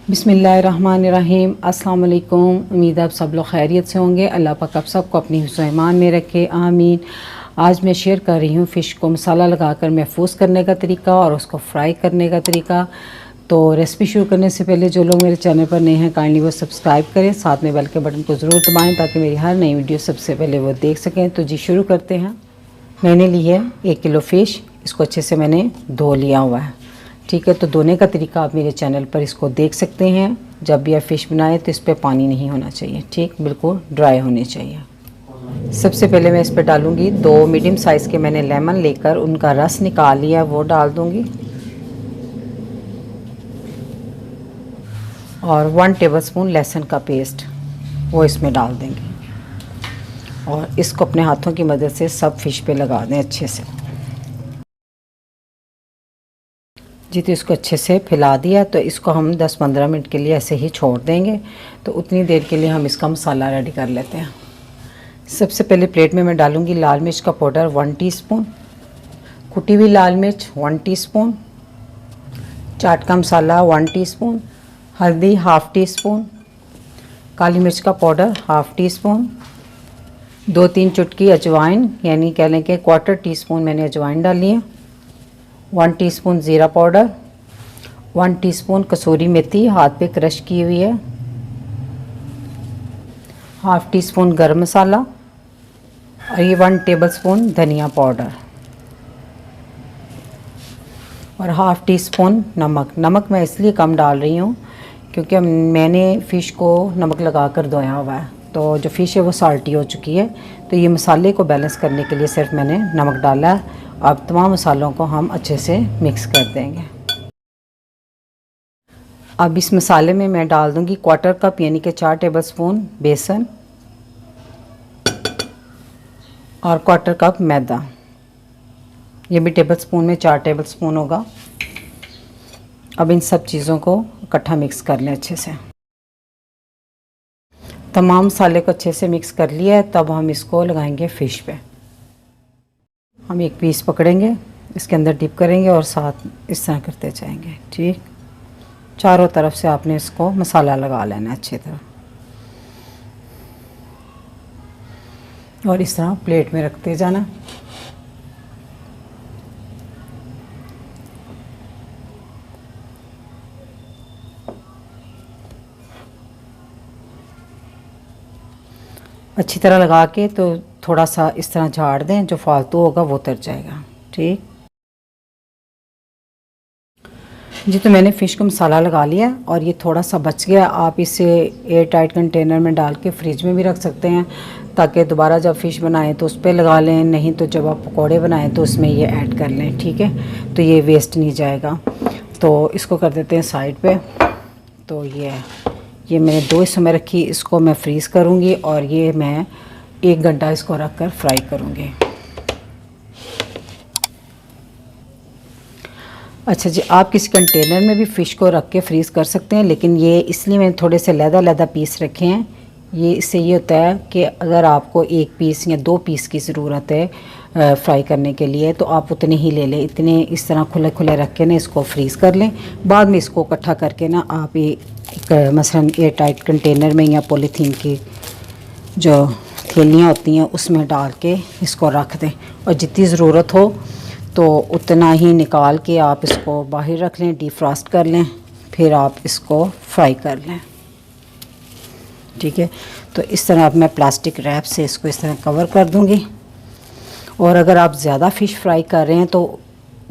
बिस्मिल्लाहिर्रहमानिर्रहीम। अस्सलाम वालेकुम। उम्मीद आप सब लोग खैरियत से होंगे। अल्लाह पाक आप सबको अपनी हिफ्ज़ ईमान में रखे, आमीन। आज मैं शेयर कर रही हूँ फ़िश को मसाला लगाकर महफूज करने का तरीका और उसको फ्राई करने का तरीका। तो रेसिपी शुरू करने से पहले जो लोग मेरे चैनल पर नए हैं काइंडली वो सब्सक्राइब करें, साथ में बेल के बटन को ज़रूर दबाएँ ताकि मेरी हर नई वीडियो सबसे पहले वो देख सकें। तो जी शुरू करते हैं। मैंने ली है 1 किलो फ़िश। इसको अच्छे से मैंने धो लिया हुआ है, ठीक है। तो धोने का तरीका आप मेरे चैनल पर इसको देख सकते हैं। जब भी आप फ़िश बनाएं तो इस पर पानी नहीं होना चाहिए, ठीक, बिल्कुल ड्राई होनी चाहिए। सबसे पहले मैं इस पर डालूंगी 2 मीडियम साइज़ के मैंने लेमन लेकर उनका रस निकाल लिया, वो डाल दूंगी। और 1 टेबलस्पून लहसुन का पेस्ट वो इसमें डाल देंगे और इसको अपने हाथों की मदद से सब फ़िश पे लगा दें अच्छे से। जी तो इसको अच्छे से फैला दिया, तो इसको हम 10-15 मिनट के लिए ऐसे ही छोड़ देंगे। तो उतनी देर के लिए हम इसका मसाला रेडी कर लेते हैं। सबसे पहले प्लेट में मैं डालूंगी लाल मिर्च का पाउडर 1 टीस्पून, कुटी हुई लाल मिर्च 1 टीस्पून, चाट का मसाला 1 टीस्पून, हल्दी 1/2 टीस्पून, काली मिर्च का पाउडर 1/2 टीस्पून, 2-3 चुटकी अजवाइन, यानी कह लें कि 1/4 टीस्पून मैंने अजवाइन डाली है, 1 टीस्पून ज़ीरा पाउडर, 1 टीस्पून कसूरी मेथी हाथ पे क्रश की हुई है, 1/2 टीस्पून गरम मसाला और ये 1 टेबलस्पून धनिया पाउडर और 1/2 टीस्पून नमक। नमक मैं इसलिए कम डाल रही हूँ क्योंकि मैंने फ़िश को नमक लगा कर धोया हुआ है, तो जो फ़िश है वो साल्टी हो चुकी है। तो ये मसाले को बैलेंस करने के लिए सिर्फ मैंने नमक डाला है। अब तमाम मसालों को हम अच्छे से मिक्स कर देंगे। अब इस मसाले में मैं डाल दूंगी 1/4 कप यानी कि 4 टेबलस्पून बेसन और 1/4 कप मैदा। ये भी टेबलस्पून में 4 टेबलस्पून होगा। अब इन सब चीज़ों को इकट्ठा मिक्स कर लें अच्छे से। तमाम मसाले को अच्छे से मिक्स कर लिया है। तब हम इसको लगाएंगे फ़िश पे। हम एक पीस पकड़ेंगे, इसके अंदर डिप करेंगे और साथ इस तरह करते जाएंगे, ठीक। चारों तरफ से आपने इसको मसाला लगा लेना अच्छी तरह और इस तरह प्लेट में रखते जाना। अच्छी तरह लगा के तो थोड़ा सा इस तरह झाड़ दें, जो फालतू होगा वो उतर जाएगा, ठीक। जी तो मैंने फ़िश को मसाला लगा लिया और ये थोड़ा सा बच गया। आप इसे एयर टाइट कंटेनर में डाल के फ्रिज में भी रख सकते हैं ताकि दोबारा जब फ़िश बनाएं तो उस पर लगा लें, नहीं तो जब आप पकौड़े बनाएं तो उसमें ये ऐड कर लें, ठीक है। तो ये वेस्ट नहीं जाएगा। तो इसको कर देते हैं साइड पे। तो ये मैंने 2 हिस्सों में रखी, इसको मैं फ्रीज़ करूँगी और ये मैं 1 घंटा इसको रख कर फ्राई करूँगी। अच्छा जी, आप किसी कंटेनर में भी फ़िश को रख के फ्रीज़ कर सकते हैं, लेकिन ये इसलिए मैंने थोड़े से लैदा पीस रखे हैं। ये इससे ये होता है कि अगर आपको 1 पीस या 2 पीस की ज़रूरत है फ्राई करने के लिए तो आप उतने ही ले लें। इतने इस तरह खुले रख के ना इसको फ्रीज़ कर लें। बाद में इसको इकट्ठा करके ना आप एक मसलन एयर टाइट कंटेनर में या पॉलीथीन की जो थैलियाँ होती हैं उसमें डाल के इसको रख दें और जितनी ज़रूरत हो तो उतना ही निकाल के आप इसको बाहर रख लें, डीफ्रॉस्ट कर लें, फिर आप इसको फ्राई कर लें, ठीक है। तो इस तरह अब मैं प्लास्टिक रैप से इसको इस तरह कवर कर दूंगी। और अगर आप ज़्यादा फ़िश फ्राई कर रहे हैं तो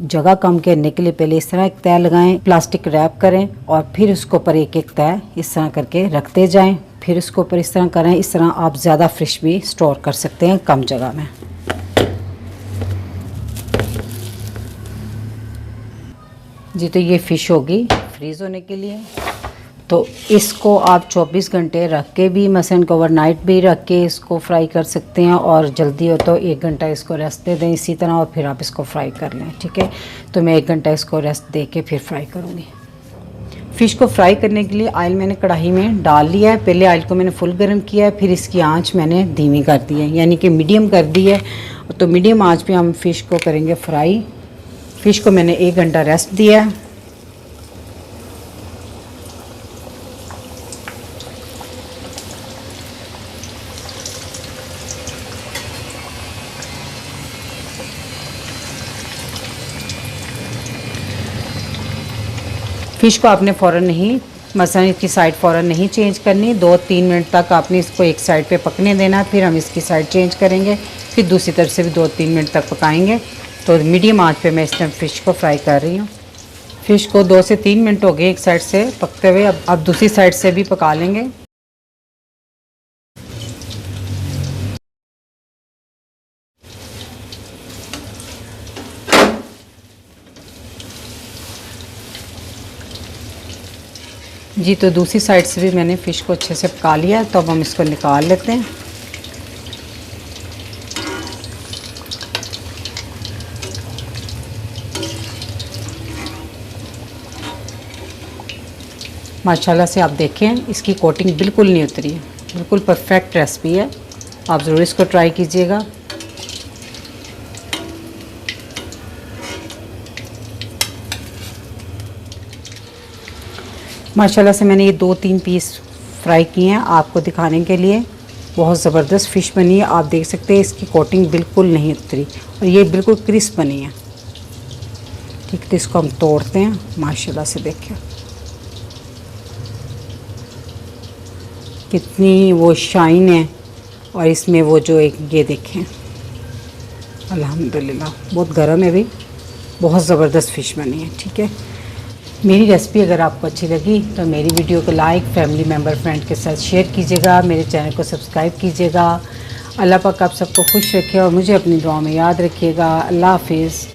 जगह कम करने के लिए पहले इस तरह एक तय लगाएं, प्लास्टिक रैप करें और फिर उसके ऊपर एक तय इस तरह करके रखते जाएं, फिर उसके ऊपर इस तरह करें। इस तरह आप ज़्यादा फ़िश भी स्टोर कर सकते हैं कम जगह में। जी तो ये फ़िश होगी फ्रीज़ होने के लिए। तो इसको आप 24 घंटे रख के भी मसलन ओवरनाइट भी रख के इसको फ्राई कर सकते हैं और जल्दी हो तो 1 घंटा इसको रेस्ट दे दें इसी तरह और फिर आप इसको फ्राई कर लें, ठीक है। तो मैं 1 घंटा इसको रेस्ट दे के फिर फ्राई करूँगी। फ़िश को फ्राई करने के लिए ऑयल मैंने कढ़ाई में डाल लिया है। पहले ऑयल को मैंने फुल गर्म किया है, फिर इसकी आँच मैंने धीमी कर दी है, यानी कि मीडियम कर दी है। तो मीडियम आँच पे हम फ़िश को करेंगे फ्राई। फ़िश को मैंने 1 घंटा रेस्ट दिया है। फ़िश को आपने फ़ौरन नहीं, मसलन इसकी साइड फ़ौरन नहीं चेंज करनी, 2-3 मिनट तक आपने इसको एक साइड पे पकने देना, फिर हम इसकी साइड चेंज करेंगे, फिर दूसरी तरफ से भी 2-3 मिनट तक पकाएंगे। तो मीडियम आंच पे मैं इस टाइम फ़िश को फ्राई कर रही हूँ। फ़िश को 2 से 3 मिनट हो गए एक साइड से पकते हुए, अब दूसरी साइड से भी पका लेंगे। जी, तो दूसरी साइड से भी मैंने फ़िश को अच्छे से पका लिया, तो अब हम इसको निकाल लेते हैं। माशाल्लाह से आप देखें इसकी कोटिंग बिल्कुल नहीं उतरी है, बिल्कुल परफेक्ट रेसिपी है। आप ज़रूर इसको ट्राई कीजिएगा। माशाल्लाह से मैंने ये 2-3 पीस फ्राई किए हैं आपको दिखाने के लिए। बहुत ज़बरदस्त फ़िश बनी है, आप देख सकते हैं इसकी कोटिंग बिल्कुल नहीं उतरी और ये बिल्कुल क्रिस्प बनी है। ठीक, तो इसको हम तोड़ते हैं। माशाल्लाह से देखिए कितनी वो शाइन है, और इसमें वो जो एक ये देखें, अल्हम्दुलिल्लाह बहुत गर्म है भी, बहुत ज़बरदस्त फ़िश बनी है। ठीक है, मेरी रेसिपी अगर आपको अच्छी लगी तो मेरी वीडियो को लाइक, फैमिली मेम्बर, फ्रेंड के साथ शेयर कीजिएगा, मेरे चैनल को सब्सक्राइब कीजिएगा। अल्लाह पाक आप सबको खुश रखे और मुझे अपनी दुआ में याद रखिएगा। अल्लाह हाफिज़।